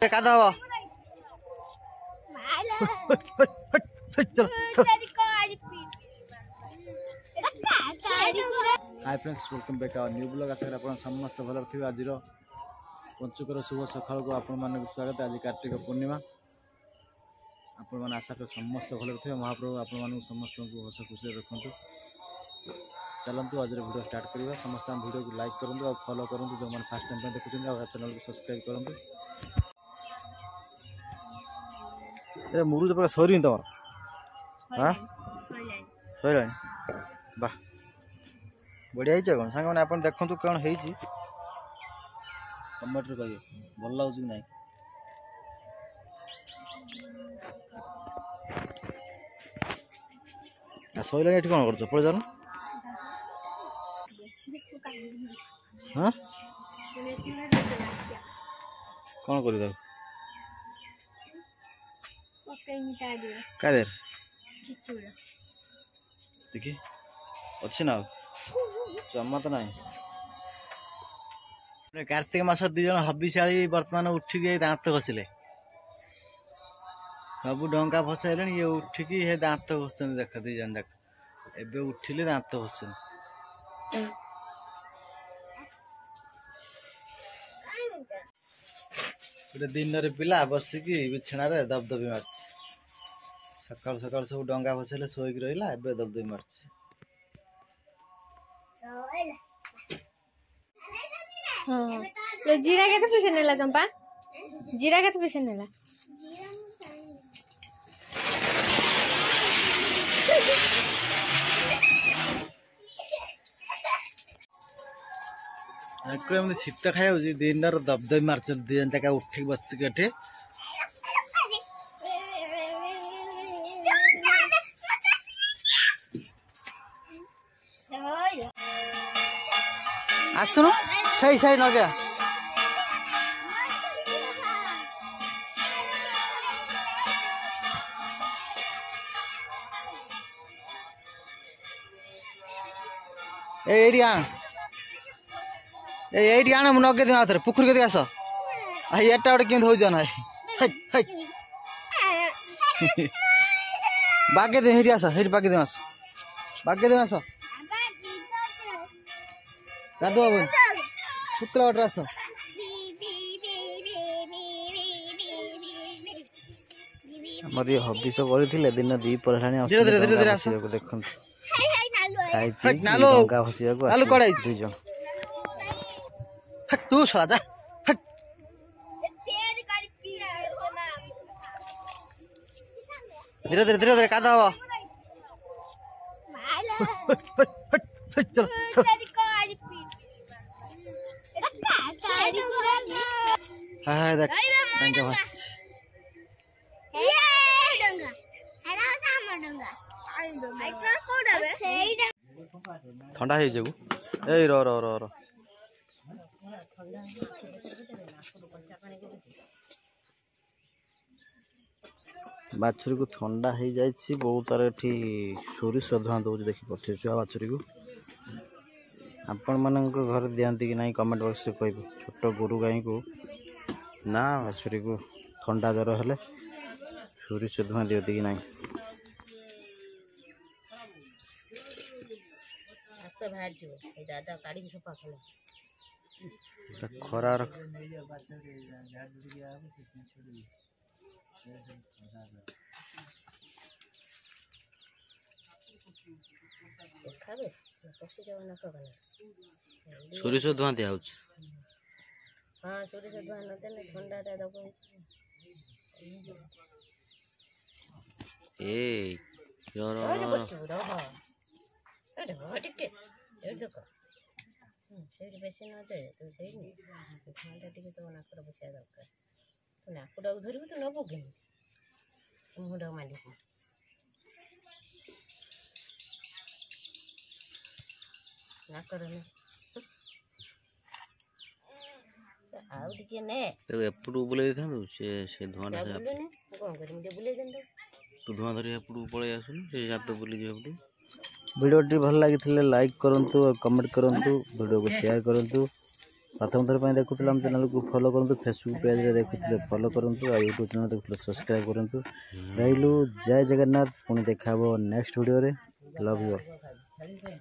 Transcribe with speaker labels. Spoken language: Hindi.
Speaker 1: कादा हवा hi friends welcome back our new blog. आशा करी समस्त भल थे। आज पंचुकर शुभ सकाल को आपण मान स्वागत। आज कार्तिक पूर्णिमा आपण मैंने आशा करी समस्त भल थे। महाप्रभु आपण मान समस्त को हस खुशी रखु। चलतु आज वीडियो स्टार्ट करवा। समस्त वीडियो को लाइक करूँ और फॉलो करूँ। जो मैंने फास्ट टाइम देखुं चैनल को सब्सक्राइब करूँ। मुरुज पका सरी तुम हाँ सर वाह बढ़िया ही कौन सांग मैंने आप देखु कौन है कमेंट कहिए भल लगे कि ना। सैला ये कौन कर पड़े जान हाँ कौन कर क्या देर देखी अच्छे ना जमा तो ना। कार्तिक मास दिज हबिशाली बर्तमान उठिकी दांत घसिले सब डंका फसाइले ये उठिकी हे दांत घस देख दिज जाक एबे उठिले दांत घस दिन पिला बसिकी बिछाण दबदबी मार सकाल सकाल सब डंगा फसाइले शोक रहा एबे दबदबी मार।
Speaker 2: हाँ जीरा के पैसा नेला चंपा जीरा के पैसा नेला
Speaker 1: शीत खाया दिन दबदबी मार्च दिन तक उठिक बस के आसुन सही सही न गया ये आण मुझे नगे हाथ में पुखरी के आस एटा गोटे केम हो बागे दे हेरी आस हेरी बागे दे आस बागे दे आस गाधु बाबू शुक्ला वाटर आस हमारे ये हबी सब करते दिन दी पर देख तू सला जा धीरे धीरे धीरे धीरे कादा हवा हाँ देख ठंडा है जगू ए रो रो रो रो बाछुरी को ठंडा हो जाए बहुत तार ये सोरिष धुआं दौर देखी पठे छुआ बाछुरी को आपण मान घर दिखाती कि ना कमेंट बॉक्स कह छोट गोरु गाई को ना बाछुरी को ठंडा ज्वर हेले सोरिष धुआं दिखती कि ना। खरा सोरिष धुआं दिया हाँ सोरिष धुआं नदेले ठंडा बेसी नदे तू से ठंडा टे तो नाक बसा दरकार तू नाकटा धरबू तू नबू कि मुहटा मालिक नाकर आउे ने एपटू बुले से धुआं कौन कर बुले तू धुआं धरी एपटू पलि आसुन से हिसाब बुली जाए। वीडियो टी भल लगी लाइक करूँ और कमेंट करूँ वीडियो को शेयर करूँ प्रथम थर पर देखुले आम चैनल को फॉलो करूँ फेसबुक पेज रे देखुले फॉलो करूँ और यूट्यूब चैनल देखुले सब्सक्राइब करूँ रही जय जगन्नाथ पुणी देखा नेक्स्ट वीडियो रे लव यू।